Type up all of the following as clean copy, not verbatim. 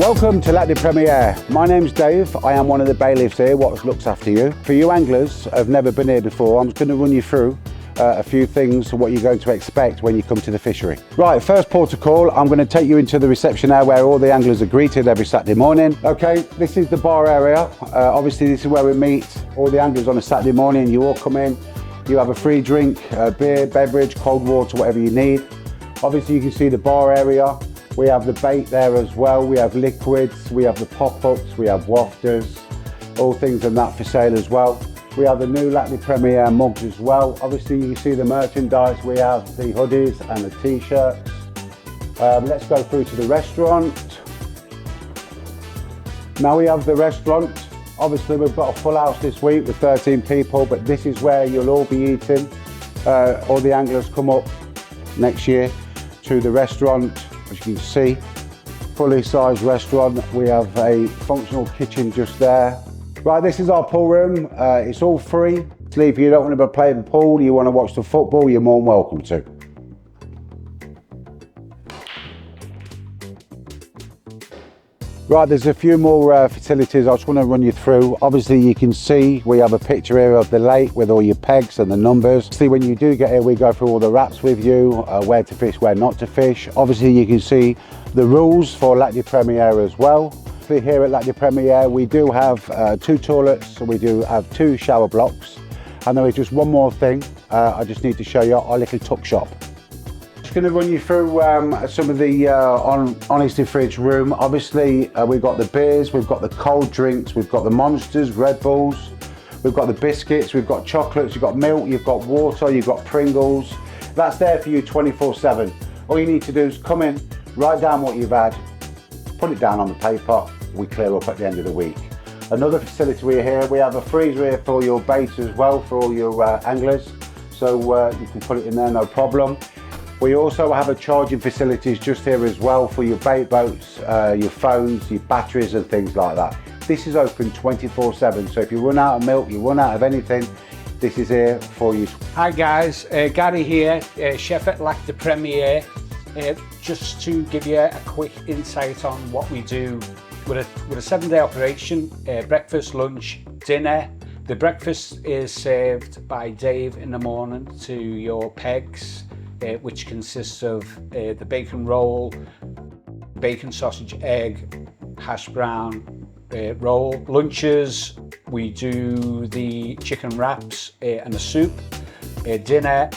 Welcome to Lac De Premiere. My name's Dave. I am one of the bailiffs here, what looks after you. For you anglers who have never been here before, I'm just going to run you through a few things, what you're going to expect when you come to the fishery. Right, first port of call, I'm going to take you into the reception area where all the anglers are greeted every Saturday morning. Okay, this is the bar area. Obviously this is where we meet all the anglers on a Saturday morning. You all come in, you have a free drink, beer, beverage, cold water, whatever you need. Obviously you can see the bar area. We have the bait there as well. We have liquids, we have the pop-ups, we have wafters, all things and that for sale as well. We have the new Lac De Premiere mugs as well. Obviously you can see the merchandise. We have the hoodies and the t-shirts. Let's go through to the restaurant. Now we have the restaurant. Obviously we've got a full house this week with 13 people, but this is where you'll all be eating. All the anglers come up next year to the restaurant. As you can see, fully sized restaurant. We have a functional kitchen just there. Right, this is our pool room. It's all free. If you don't want to play the pool, you want to watch the football, you're more than welcome to. Right, there's a few more facilities I just want to run you through. Obviously you can see we have a picture here of the lake with all your pegs and the numbers. See, when you do get here, we go through all the wraps with you, where to fish, where not to fish. Obviously you can see the rules for Lac De Premiere as well. Here at Lac De Premiere we do have 2 toilets, so we do have 2 shower blocks. And there is just one more thing, I just need to show you our little tuck shop. Just going to run you through some of the Honesty Fridge room. Obviously we've got the beers, we've got the cold drinks, we've got the Monsters, Red Bulls, we've got the biscuits, we've got chocolates, you've got milk, you've got water, you've got Pringles. That's there for you 24/7. All you need to do is come in, write down what you've had, put it down on the paper, we clear up at the end of the week. Another facility we have a freezer here for your bait as well, for all your anglers, so you can put it in there, no problem. We also have a charging facilities just here as well for your bait boats, your phones, your batteries and things like that. This is open 24/7, so if you run out of milk, you run out of anything, this is here for you. Hi guys, Gary here, chef at Lac De Premiere. Just to give you a quick insight on what we do. We're a 7-day operation, breakfast, lunch, dinner. The breakfast is served by Dave in the morning to your pegs, which consists of the bacon roll, bacon, sausage, egg, hash brown roll. Lunches, we do the chicken wraps and a soup. Dinner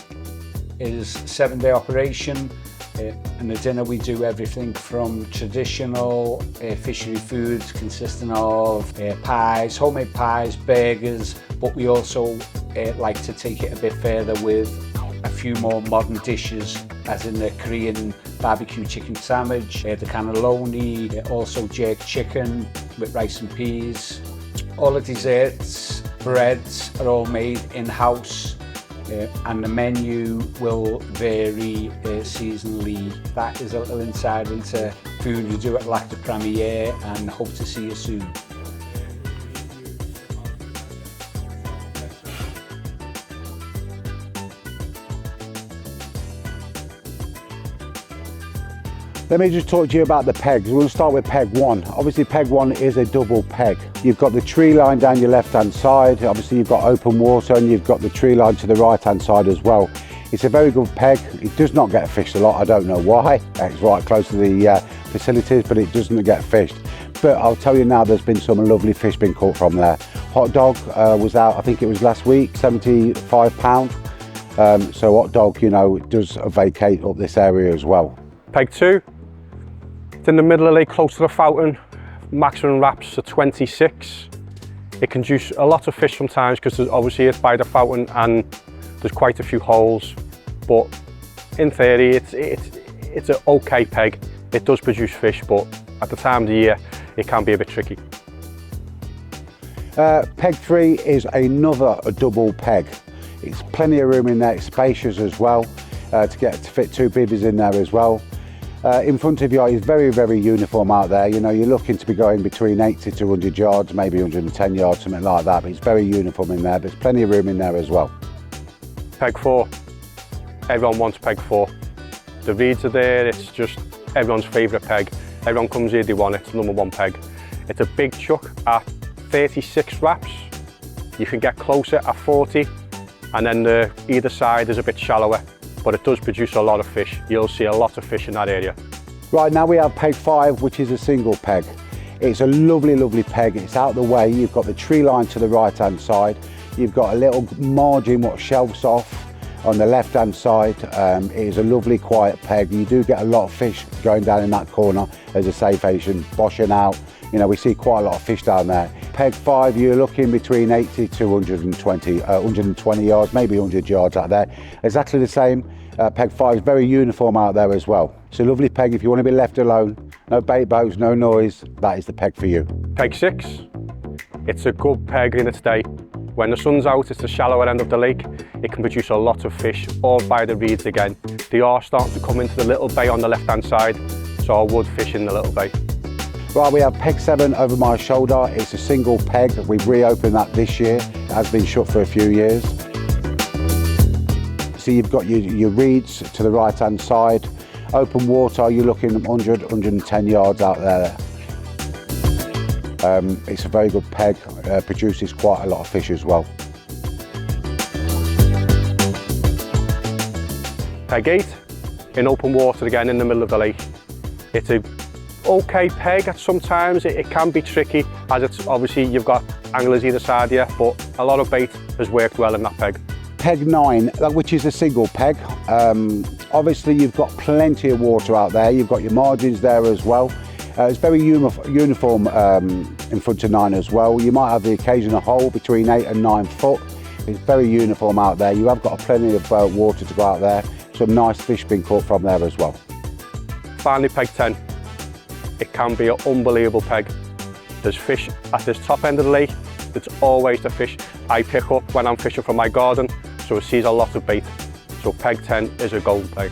is 7-day operation. And the dinner we do everything from traditional fishery foods consisting of pies, homemade pies, burgers, but we also like to take it a bit further with a few more modern dishes, as in the Korean barbecue chicken sandwich, the cannelloni, also jerk chicken with rice and peas. All the desserts, breads are all made in-house. And the menu will vary seasonally. That is a little insight into food we do at Lac De Premiere, and hope to see you soon. Let me just talk to you about the pegs. We'll start with peg 1. Obviously peg 1 is a double peg. You've got the tree line down your left hand side. Obviously you've got open water and you've got the tree line to the right hand side as well. It's a very good peg. It does not get fished a lot. I don't know why. It's right close to the facilities, but it doesn't get fished. But I'll tell you now, there's been some lovely fish being caught from there. Hot dog was out, I think it was last week, £75. So hot dog, you know, it does vacate up this area as well. Peg 2. It's in the middle of the lake, close to the fountain. Maximum wraps are 26. It can juice a lot of fish sometimes because obviously it's by the fountain and there's quite a few holes. But in theory, it's an okay peg. It does produce fish, but at the time of the year, it can be a bit tricky. Peg 3 is another double peg. It's plenty of room in there, it's spacious as well, to fit 2 bivvies in there as well. In front of you is very, very uniform out there. You know, you're looking to be going between 80 to 100 yards, maybe 110 yards, something like that, but it's very uniform in there. There's plenty of room in there as well. Peg 4. Everyone wants peg 4. The reeds are there, it's just everyone's favourite peg. Everyone comes here, they want it, it's #1 peg. It's a big chuck at 36 wraps. You can get closer at 40, and then either side is a bit shallower, but it does produce a lot of fish. You'll see a lot of fish in that area. Right, now we have peg 5, which is a single peg. It's a lovely, lovely peg. It's out the way. You've got the tree line to the right-hand side. You've got a little margin what shelves off on the left-hand side. It is a lovely, quiet peg. You do get a lot of fish going down in that corner as a safe Asian, boshing out. You know, we see quite a lot of fish down there. Peg 5, you're looking between 80 to 120 yards, maybe 100 yards out there. Exactly the same. Peg 5 is very uniform out there as well. It's a lovely peg if you want to be left alone. No bait boats, no noise. That is the peg for you. Peg 6, it's a good peg in its day. When the sun's out, it's the shallower end of the lake. It can produce a lot of fish, all by the reeds again. They are starting to come into the little bay on the left-hand side, so I would fish in the little bay. Right, we have peg 7 over my shoulder. It's a single peg. We've reopened that this year. It has been shut for a few years. So you've got your reeds to the right-hand side. Open water, you're looking 100, 110 yards out there. It's a very good peg, produces quite a lot of fish as well. Peg 8, in open water again in the middle of the lake. It's a okay peg at sometimes. It can be tricky, as it's obviously you've got anglers either side here, but a lot of bait has worked well in that peg. Peg 9, which is a single peg. Obviously you've got plenty of water out there. You've got your margins there as well. It's very uniform in front of 9 as well. You might have the occasional hole between 8 and 9 foot. It's very uniform out there. You have got plenty of water to go out there. Some nice fish being caught from there as well. Finally, peg 10. It can be an unbelievable peg. There's fish at this top end of the lake. It's always the fish I pick up when I'm fishing from my garden, so it sees a lot of bait. So peg 10 is a gold peg.